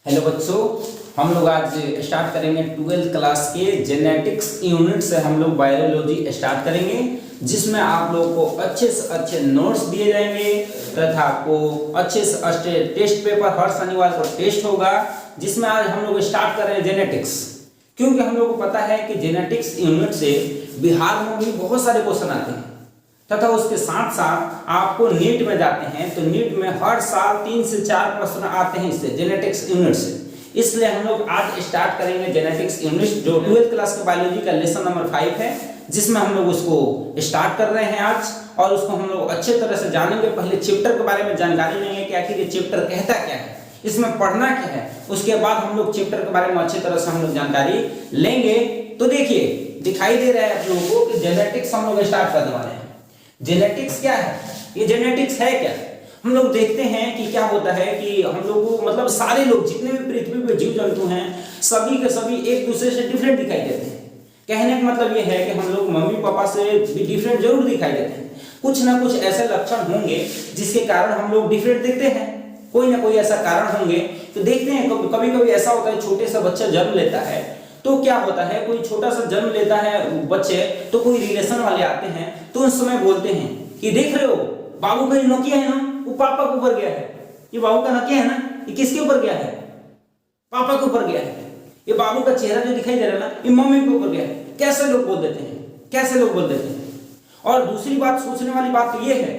Hello बच्चों, हम लोग आज स्टार्ट करेंगे 12th क्लास के जेनेटिक्स यूनिट से हम लोग बायोलॉजी स्टार्ट करेंगे, जिसमें आप लोगों को अच्छे से अच्छे नोट्स दिए जाएंगे तथा आपको अच्छे से अच्छे टेस्ट पेपर हर शनिवार को टेस्ट होगा, जिसमें आज हम लोग स्टार्ट कर रहे हैं जेनेटिक्स। क्योंकि हम लोग को पता है कि जेनेटिक्स यूनिट से बिहार में भी बहुत सारे क्वेश्चन आते हैं तथा उसके साथ साथ आपको नीट में जाते हैं तो नीट में हर साल 3 से 4 प्रश्न आते हैं इससे जेनेटिक्स यूनिट से। इसलिए हम लोग आज स्टार्ट करेंगे जेनेटिक्स यूनिट जो 12th क्लास के बायोलॉजी का लेसन नंबर 5 है, जिसमें हम लोग उसको स्टार्ट कर रहे हैं आज और उसको हम लोग अच्छे तरह से जानेंगे। पहले चैप्टर के बारे में जानकारी लेंगे कि आखिर ये चैप्टर कहता क्या है, इसमें पढ़ना क्या है, उसके बाद हम लोग चैप्टर के बारे में अच्छी तरह से हम लोग जानकारी लेंगे। तो देखिए दिखाई दे रहा है आप लोगों को कि जेनेटिक्स हम लोग स्टार्ट करने वाले हैं। जेनेटिक्स क्या है, ये जेनेटिक्स है क्या? हम लोग देखते हैं कि क्या होता है कि हम लोग को मतलब सारे लोग जितने भी पृथ्वी पे जीव जंतु हैं सभी के सभी एक दूसरे से डिफरेंट दिखाई देते हैं। कहने का मतलब ये है कि हम लोग मम्मी पापा से भी डिफरेंट जरूर दिखाई देते हैं। कुछ ना कुछ ऐसे लक्षण होंगे जिसके कारण हम लोग डिफरेंट दिखते हैं, कोई ना कोई ऐसा कारण होंगे। तो देखते हैं कभी कभी ऐसा होता है छोटे सा बच्चा जन्म लेता है तो क्या होता है, कोई छोटा सा जन्म लेता है बच्चे तो कोई रिलेशन वाले आते हैं तो उस समय बोलते हैं कि देख रहे हो बाबू का नोकिया है ना, वो पापा के ऊपर गया है। ये बाबू का नोकिया है ना, ये किसके ऊपर गया है? पापा के ऊपर गया है। ये बाबू का चेहरा जो दिखाई दे रहा है ना, ये मम्मी के ऊपर गया है। कैसे लोग बोल देते हैं, कैसे लोग बोल देते हैं। और दूसरी बात सोचने वाली बात तो ये है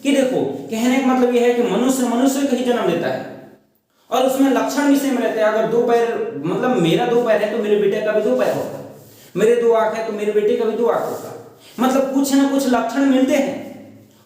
कि देखो कहने का मतलब ये है कि मनुष्य मनुष्य का ही जन्म लेता है और उसमें लक्षण भी सेम रहते हैं। अगर 2 पैर मतलब मेरा 2 पैर है तो मेरे बेटे का भी 2 पैर होगा, मेरे 2 आंख है तो मेरे बेटे का भी 2 आंख होगा। मतलब कुछ ना कुछ लक्षण मिलते हैं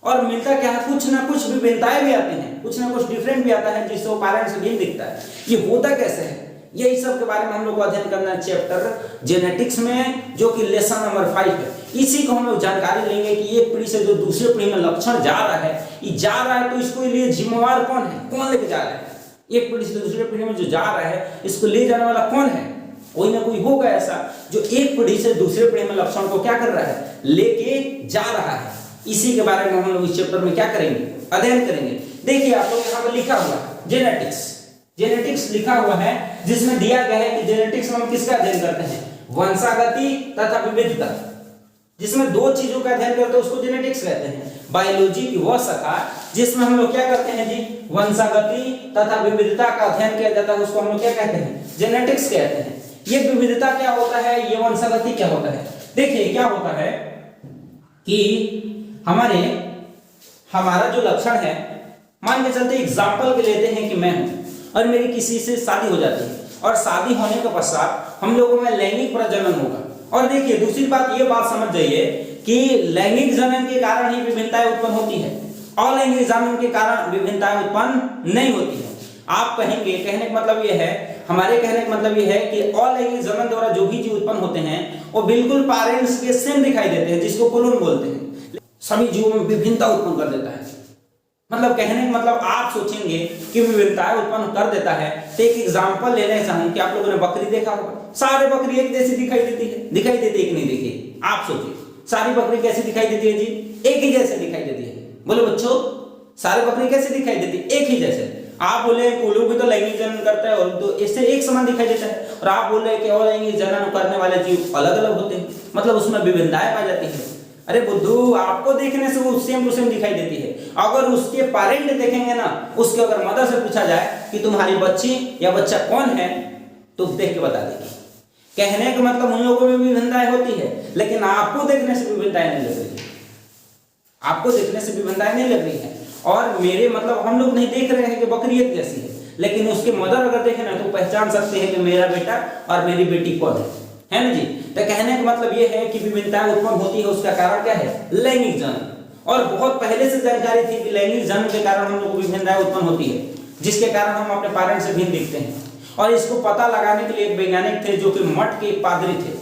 और मिलता क्या है, कुछ ना कुछ विभिन्नताएं भी आती हैं, कुछ ना कुछ डिफरेंट भी आता है जिससे पेरेंट्स से भिन्न दिखता है। ये होता कैसे है, यही सब के बारे में हम लोग को अध्ययन करना है चैप्टर जेनेटिक्स में, जो कि लेसन नंबर 5 है। इसी को हम लोग जानकारी लेंगे कि एक पीढ़ी से जो दूसरे पीढ़ी में लक्षण जा रहा है, ये जा रहा है तो इसको लिए जिम्मेवार कौन है, कौन लेके जा रहा है। एक पीढ़ी से दूसरे पीढ़ी में जो जा रहा है इसको ले जाने वाला कौन है? कोई ना कोई होगा ऐसा जो एक पीढ़ी से दूसरे पीढ़ी में लक्षण को क्या कर रहा है, लेके जा रहा है। इसी के बारे में हम लोग इस चैप्टर में क्या करेंगे, अध्ययन करेंगे। देखिए आप लोग यहाँ पर लिखा हुआ है जेनेटिक्स, जेनेटिक्स लिखा हुआ है जिसमें दिया गया है कि जेनेटिक्स में हम किसका अध्ययन करते हैं, वंशागति तथा विविधता। जिसमें 2 चीजों का अध्ययन करते हैं उसको जेनेटिक्स कहते हैं। बायोलॉजी की वह शाखा जिसमें हम लोग क्या करते हैं जी, वंशागति तथा विविधता का अध्ययन किया जाता है, उसको हम लोग क्या कहते हैं, जेनेटिक्स कहते हैं। ये विविधता क्या होता है, ये वंशागति क्या होता है। देखिए क्या होता है कि हमारा जो लक्षण है, मान के चलते एग्जाम्पल के लेते हैं कि मैं हूं और मेरी किसी से शादी हो जाती है और शादी होने के पश्चात हम लोगों में लैंगिक प्रजनन होगा। और देखिए दूसरी बात, ये बात समझ जाइए कि लैंगिक जनन के कारण ही विभिन्नताएं उत्पन्न होती है, अलैंगिक जनन के कारण विभिन्नताएं उत्पन्न नहीं होती है। आप कहेंगे, कहने का मतलब ये है, हमारे कहने का मतलब ये है कि अलैंगिक जनन द्वारा जो भी जीव उत्पन्न होते हैं वो बिल्कुल पेरेंट्स के सेम दिखाई देते हैं, जिसको क्लोन बोलते हैं। सभी जीवों में विभिन्नता उत्पन्न कर देता है। मतलब कहने का मतलब आप सोचेंगे कि विभिन्नताएं उत्पन्न कर देता है तो एक एग्जांपल लेना चाहूं कि आप लोगों ने बकरी देखा होगा, सारे बकरी एक जैसी दिखाई देती है, दिखाई देती है कि नहीं? देखिए आप सोचिए सारी बकरी कैसी दिखाई देती है जी, एक ही जैसे दिखाई देती है। बोले बच्चों सारी बकरी कैसे दिखाई देती है, एक ही जैसे। आप बोले कोल्हू भी तो लैंगिक जनन करता है और तो इससे एक समान दिखाई देता है, और आप बोल रहे हैं कि अलैंगिक जनन करने वाले जीव अलग अलग होते हैं, मतलब उसमें विभिन्नताएं पाई जाती है। अरे बुद्धू, आपको देखने से वो सेम टू सेम दिखाई देती है, अगर उसके पेरेंट देखेंगे ना, उसके अगर मदर से पूछा जाए कि तुम्हारी बच्ची या बच्चा कौन है तो देख के बता देगी। कहने का मतलब उन लोगों में विभिन्नताएं होती है, लेकिन आपको देखने से विभिन्नताएं नहीं लग रही है, आपको देखने से विभिन्नताएं नहीं लग रही है। और मेरे मतलब हम लोग नहीं देख रहे हैं कि बकरी एक जैसी है, लेकिन उसके मदर अगर देखें ना तो पहचान सकते हैं कि मेरा बेटा और मेरी बेटी कौन है ना जी। तो कहने का मतलब ये है कि विभिन्नताएं उत्पन्न होती है, उसका कारण क्या है, लैंगिक जनन। और बहुत पहले से जानकारी थी कि लैंगिक जनन के कारण हम लोग को विभिन्नताएं उत्पन्न होती है, जिसके कारण हम अपने पेरेंट्स से भिन्न दिखते हैं। और इसको पता लगाने के लिए एक वैज्ञानिक थे जो कि मठ के पादरी थे,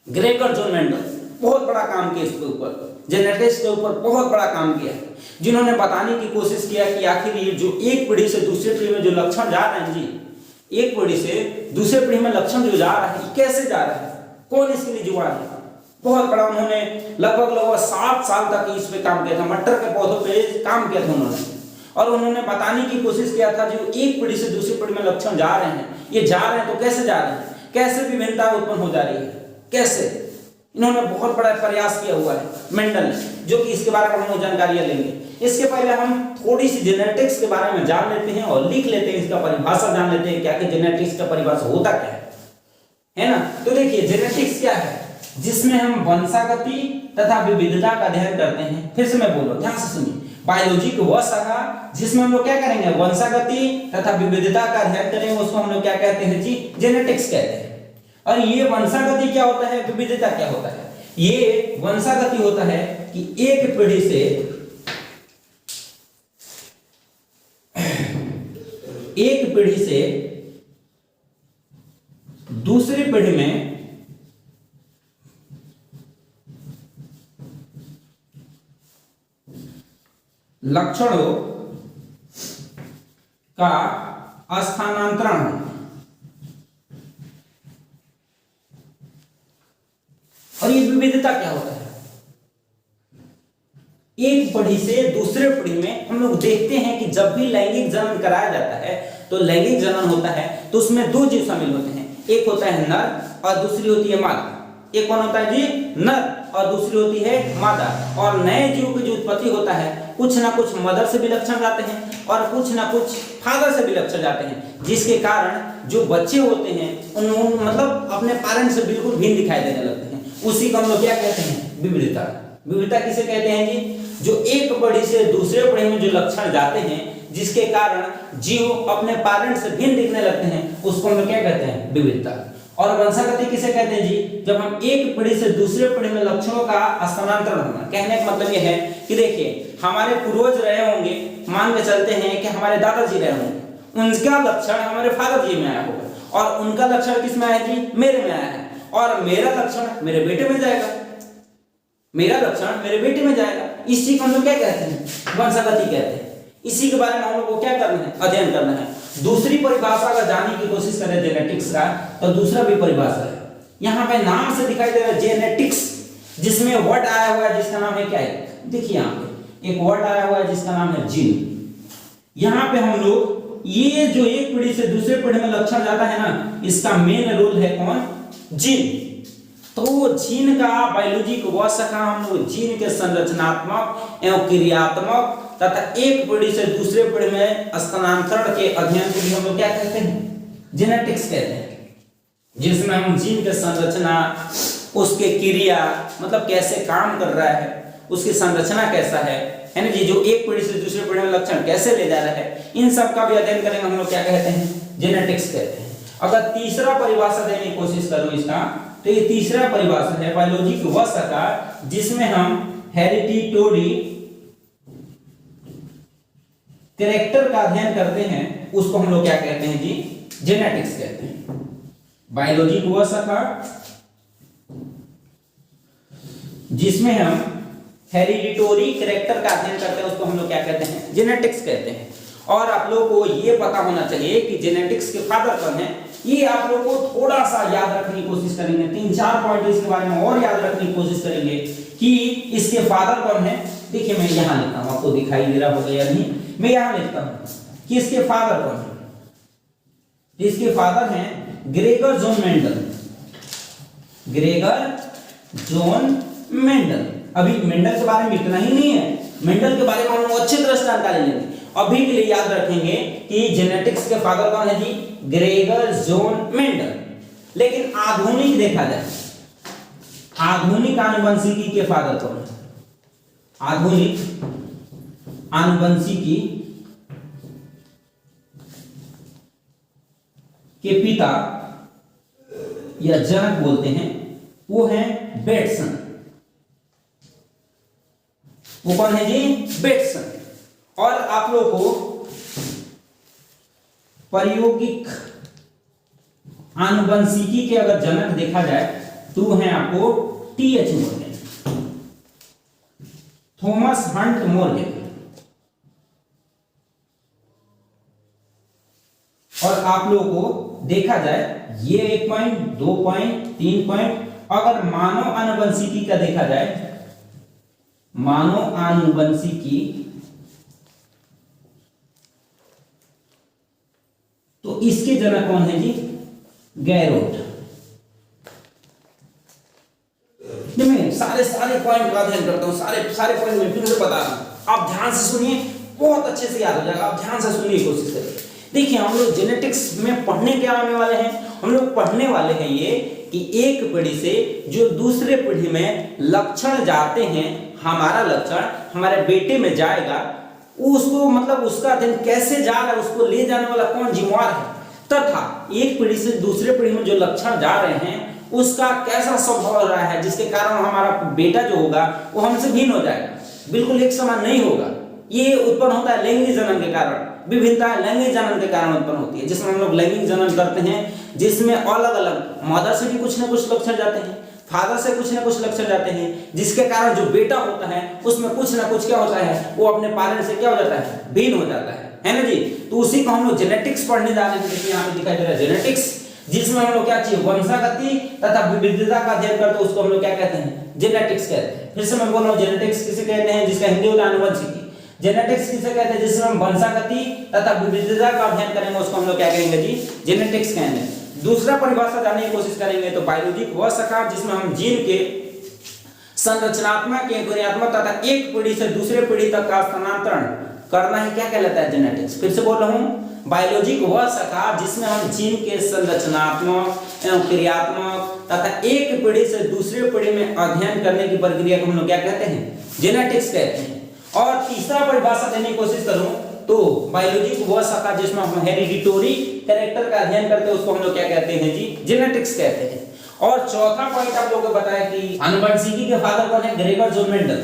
ग्रेगर जॉन मेंडल। बहुत बड़ा काम किया इसके ऊपर, जेनेटिक्स के ऊपर बहुत बड़ा काम किया, जिन्होंने बताने की कोशिश किया कि आखिर ये जो एक पीढ़ी से दूसरी पीढ़ी में जो लक्षण जा रहे हैं जी, एक पीढ़ी से दूसरे पीढ़ी में लक्षण जो जा रहा है कैसे जा रहा है, कौन इसके लिए जुआ है। बहुत बड़ा उन्होंने लगभग 7 साल तक इस पे काम किया था, मटर के पौधों पे काम किया था उन्होंने। और उन्होंने बताने की कोशिश किया था जो एक पीढ़ी से दूसरी पीढ़ी में लक्षण जा रहे हैं, ये जा रहे हैं तो कैसे जा रहे हैं, कैसे विभिन्नता उत्पन्न हो जा रही है, कैसे, इन्होंने बहुत बड़ा प्रयास किया हुआ है मेंडल ने, जो कि इसके बारे में हम जानकारियां लेंगे। इसके पहले हम थोड़ी सी जेनेटिक्स के बारे में जान लेते हैं और लिख लेते हैं, इसका परिभाषा जान लेते हैं, क्या कि जेनेटिक्स का परिभाषा होता क्या है ना। तो देखिए जेनेटिक्स क्या है, जिसमें हम वंशागति तथा विविधता का अध्ययन करते हैं। फिर से मैं बोल रहा हूं, ध्यान से सुनिए, बायोलॉजी की वह शाखा जिसमें हम लोग क्या करेंगे, वंशागति तथा विविधता का अध्ययन करेंगे, उसको हम लोग क्या कहते हैं जी, जेनेटिक्स कहते हैं। और ये वंशागति क्या होता है, विविधता क्या होता है। ये वंशागति होता है कि एक पीढ़ी से दूसरी पीढ़ी में लक्षणों का स्थानांतरण, और ये विविधता क्या होता है, एक पीढ़ी से दूसरे पीढ़ी में हम लोग देखते हैं कि जब भी लैंगिक जन्म कराया जाता है तो लैंगिक जन्म होता है तो उसमें दो जीव शामिल होते हैं, एक होता है नर और दूसरी होती है मादा। एक कौन होता है जी, नर, और दूसरी होती है मादा। और नए जीव की जो उत्पत्ति होता है कुछ ना कुछ मदर से भी लक्षण जाते हैं और कुछ ना कुछ फादर से भी लक्षण जाते हैं, जिसके कारण जो बच्चे होते हैं उन मतलब अपने पेरेंट्स से बिल्कुल भिन्न दिखाई देने लगते हैं। उसी को हम लोग क्या कहते हैं, विविधता। विविधता किसे कहते हैं जी, जो एक पीढ़ी से दूसरे पीढ़ी में जो लक्षण जाते हैं जिसके कारण जीव अपने पेरेंट्स से भिन्न दिखने लगते हैं, उसको हम लोग क्या कहते हैं, विविधता। और वंशागति किसे कहते हैं जी, जब हम एक पीढ़ी से दूसरे पीढ़ी में लक्षणों का स्थानांतरण होना। कहने का मतलब यह है कि देखिए हमारे पूर्वज रहे होंगे, मान के चलते हैं कि हमारे दादाजी रहे होंगे, उनका लक्षण हमारे फादर जी में आया होगा और उनका लक्षण किस में आया जी, मेरे में आया है, और मेरा लक्षण मेरे बेटे में जाएगा, मेरा लक्षण मेरे बेटे में जाएगा। इसी को हम लोग क्या कहते हैं, वंशागति कहते हैं। इसी के बारे में हम लोग को क्या करना है, अध्ययन करना है। दूसरी परिभाषा अगर जानने की कोशिश करें जेनेटिक्स का, तो दूसरा भी परिभाषा है, यहाँ पे नाम से दिखाई दे रहा है जेनेटिक्स, जिसमें वर्ड आया हुआ है जिसका नाम है क्या है, देखिए यहाँ पे एक वर्ड आया हुआ है जिसका नाम है जीन। यहाँ पे हम लोग ये जो एक पीढ़ी से दूसरे पीढ़ी में लक्षण जाता है ना, इसका मेन रोल है कौन, जीन। तो जीन का बायोलॉजी को वह शाखा हम लोग जीन के संरचनात्मक एवं क्रियात्मक तथा एक पीढ़ी से दूसरे पीढ़ी में स्थानांतरण के अध्ययन को भी हम लोग क्या कहते हैं, जेनेटिक्स कहते हैं, जिसमें हम जीन के संरचना, उसके क्रिया मतलब कैसे काम कर रहा है, उसकी संरचना कैसा है ना जी, जो एक पीढ़ी से दूसरे पीढ़ी में लक्षण कैसे ले जा रहा है, इन सब का भी अध्ययन करेंगे, हम लोग क्या कहते हैं, जेनेटिक्स कहते हैं। अगर तीसरा परिभाषा देने की कोशिश करूं इसका, तो ये तीसरा परिभाषा है बायोलॉजी की वह शाखा जिसमें हम हेरिडिटरी कैरेक्टर का अध्ययन करते हैं, उसको हम लोग क्या कहते हैं जी, जेनेटिक्स कहते हैं। बायोलॉजी की वह शाखा जिसमें हम हेरिडिटरी कैरेक्टर का अध्ययन करते हैं, उसको हम लोग क्या कहते हैं, जेनेटिक्स कहते हैं। और आप लोगों को ये पता होना चाहिए कि जेनेटिक्स के फादर कौन है, ये आप लोगों को थोड़ा सा याद रखने की कोशिश करेंगे, 3-4 पॉइंट इसके बारे में और याद रखने की कोशिश करेंगे कि इसके फादर कौन है। देखिए मैं यहाँ लिखता हूँ, आपको दिखाई दे रहा होगा या नहीं, मैं यहाँ लिखता हूँ कि इसके फादर कौन है। इसके फादर हैं Gregor John Mendel, Gregor John Mendel. अभी मेंडल के बारे में इतना ही नहीं है, मेंडल के बारे में हम अच्छी तरह से जानकारी लेंगे। अभी के लिए याद रखेंगे कि जेनेटिक्स के फादर कौन है जी, ग्रेगर जॉन मेंडल। लेकिन आधुनिक देखा जाए, आधुनिक आनुवंशिकी के फादर कौन है, आधुनिक आनुवंशिकी के पिता या जनक बोलते हैं, वो है बेटसन। वो कौन है जी, बेटसन। और आप लोग को प्रायोगिक आनुवंशिकी के अगर जनक देखा जाए तो है आपको TH. Morgan, Thomas Hunt Morgan. और आप लोगों को देखा जाए ये 1 पॉइंट, 2 पॉइंट, 3 पॉइंट। अगर मानव आनुवंशिकी का देखा जाए, मानव आनुवंशिकी इसके जनक कौन है जी? गैरोट। मैं सारे पॉइंट का अध्ययन करता हूँ, सारे पॉइंट में फिर से बता रहा हूँ, आप ध्यान से सुनिए, बहुत अच्छे से याद हो जाएगा। आप ध्यान से सुनिए, कोशिश करिए। देखिए हम लोग जेनेटिक्स में पढ़ने क्या आने वाले हैं, हम लोग पढ़ने वाले हैं ये कि एक पीढ़ी से जो दूसरे पीढ़ी में लक्षण जाते हैं, हमारा लक्षण हमारे बेटे में जाएगा, उसको मतलब उसका अध्ययन कैसे जा रहा है, उसको ले जाने वाला कौन जिम्मेवार है, तथा एक पीढ़ी से दूसरे पीढ़ी में जो लक्षण जा रहे हैं उसका कैसा स्वभाव हो रहा है, जिसके कारण हमारा बेटा जो होगा वो हमसे भिन्न हो जाएगा, बिल्कुल एक समान नहीं होगा। ये उत्पन्न होता है लैंगिक जनन के कारण, विभिन्नता लैंगिक जनन के कारण उत्पन्न होती है, जिसमें हम लोग लैंगिक जनन करते हैं, जिसमें अलग अलग मदर से भी कुछ ना कुछ लक्षण जाते हैं, फादर से कुछ ना कुछ लक्षण जाते हैं, जिसके कारण जो बेटा होता है उसमें कुछ ना कुछ क्या होता है, वो अपने पेरेंट्स से क्या हो जाता है, भिन्न हो जाता है ना जी। तो उसी को हम लोग जेनेटिक्स पढ़ने जा रहे हैं। देखिए यहाँ पे दिखाई दे रहा है जेनेटिक्स, जिसमें हम लोग क्या चाहिए, वंशागति तथा विविधता का अध्ययन करते हैं, उसको हम लोग क्या कहते हैं, जेनेटिक्स कहते हैं। फिर से मैं बोल रहा हूँ, जेनेटिक्स किसे कहते हैं, जिसका हिंदी होता है आनुवंशिकी। जेनेटिक्स किसे कहते हैं, जिसमें हम वंशागति तथा विविधता का अध्ययन करेंगे, उसको हम लोग क्या कहेंगे जी, जेनेटिक्स कहेंगे। दूसरा परिभाषा जानने की कोशिश करेंगे तो बायोलॉजिक वह शाखा जिसमें हम जीन के संरचनात्मक, क्रियात्मक तथा एक पीढ़ी से दूसरे पीढ़ी तक का स्थानांतरण करना ही क्या कहलाता है, जेनेटिक्स। फिर से बोल रहा हूँ, बायोलॉजिक वह शाखा जिसमें हम जीन के संरचनात्मक एवं क्रियात्मक तथा एक पीढ़ी से दूसरे पीढ़ी में अध्ययन करने की प्रक्रिया को हम लोग क्या कहते हैं, जेनेटिक्स कहते हैं। और तीसरा परिभाषा देने की कोशिश करूं तो बायोलॉजिक वह शाखा जिसमें हम हेरिडिटरी कैरेक्टर का अध्ययन करते हैं, उसको हम लोग क्या कहते हैं जी, जेनेटिक्स कहते हैं। और चौथा पॉइंट आप लोगों को बताया कि आनुवंशिकी के फादर कौन है, ग्रेगर जॉन मेंडल,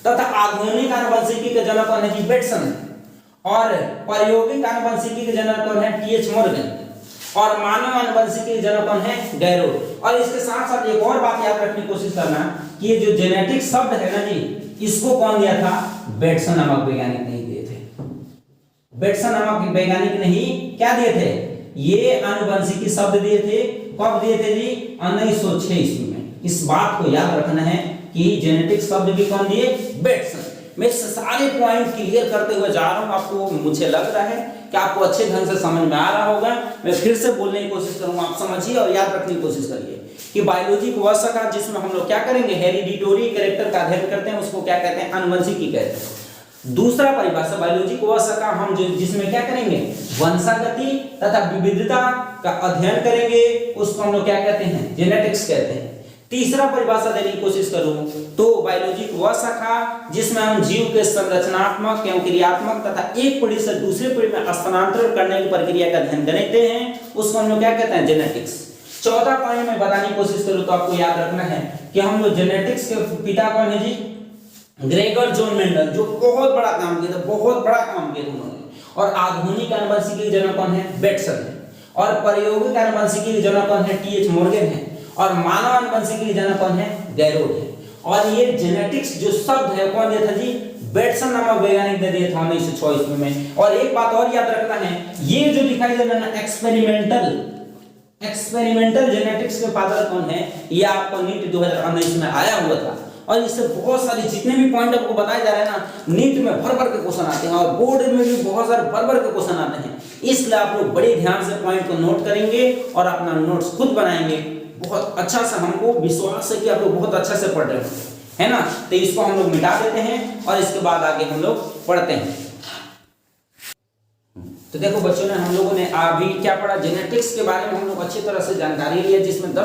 तथा आधुनिक आनुवंशिकी के जनक कौन है जी, बेटसन, और प्रायोगिक आनुवंशिकी के जनक कौन है, टीएच मॉर्गन, और मानव आनुवंशिकी के जनक कौन है, गैरोट। और इसके साथ साथ एक और बात याद रखने की कोशिश करना कि ये जो जेनेटिक शब्द है ना जी, इसको कौन दिया था, बेटसन नामक वैज्ञानिक नहीं दिए थे। बेटसन नामक वैज्ञानिक नहीं क्या दिए थे, ये आनुवंशिकी शब्द दिए थे। कब दिए थे जी, 1906 ईस्वी में। इस बात को याद रखना है कि जेनेटिक शब्द भी कौन दिए, बेटसन। मैं सारे पॉइंट क्लियर करते हुए जा रहा हूं, आपको मुझे लग रहा है कि आपको अच्छे ढंग से समझ में आ रहा होगा। मैं फिर से बोलने की कोशिश करूंगा, आप समझिए और याद रखने की कोशिश करिए कि बायोलॉजी वह शाखा जिसमें हम लोग क्या करेंगे, हेरिडिटरी कैरेक्टर का अध्ययन करते हैं, उसको क्या कहते हैं, आनुवंशिकी कहते हैं। दूसरा परिभाषा बायोलॉजी वह शाखा हम जो जिसमें क्या करेंगे, वंशागति तथा विविधता का अध्ययन करेंगे, उसको हम लोग क्या कहते हैं, जेनेटिक्स कहते हैं। तीसरा परिभाषा देने की कोशिश करूं तो बायोलॉजी वह शाखा जिसमें हम जीव के संरचनात्मक एवं क्रियात्मक तथा एक पीढ़ी से दूसरे पीढ़ी में स्थानांतरण करने की प्रक्रिया का अध्ययन करते हैं, उसको हम लोग क्या कहते हैं, जेनेटिक्स। चौथा पॉइंट में बताने की कोशिश करूं तो आपको याद रखना है कि हम लोग जेनेटिक्स के पिता कौन है जी, ग्रेगर जॉन मेंडल, जो बहुत बड़ा काम किया था, बहुत बड़ा काम किया उन्होंने। और आधुनिक आनुवंशिकी के जनक कौन है, बेटसन है। और प्रायोगिक आनुवंशिकी के जनक कौन है, टीएच मॉर्गन है। और मानव आनुवंशिकी के जनक कौन है, गैरोट है। और ये जेनेटिक्स जो शब्द है कौन दिया था जी, बेटसन नामक वैज्ञानिक ने दिया था 1906 ईस्वी में। और एक बात और याद रखना है, ये जो दिखाई दे रहा है एक्सपेरिमेंटल जेनेटिक्स के फादर कौन है, ये आपको नीट 2019 में आया हुआ था। और इससे बहुत सारे जितने भी पॉइंट आपको बताए जा रहे हैं ना, नीट में भर भर के क्वेश्चन आते हैं और बोर्ड में भी बहुत सारे भर भर के क्वेश्चन आते हैं। इसलिए आप लोग बड़े ध्यान से पॉइंट को नोट करेंगे और अपना नोट्स खुद बनाएंगे। बहुत अच्छा से हमको विश्वास है कि आप लोग बहुत अच्छा से पढ़ रहे हो, है ना। तो इसको हम लोग मिटा देते हैं और इसके बाद आगे हम लोग पढ़ते हैं। तो देखो बच्चों ने हम लोगों ने अभी क्या पढ़ा, जेनेटिक्स के बारे में हम लोग अच्छी तरह से जानकारी ली है, जिसमें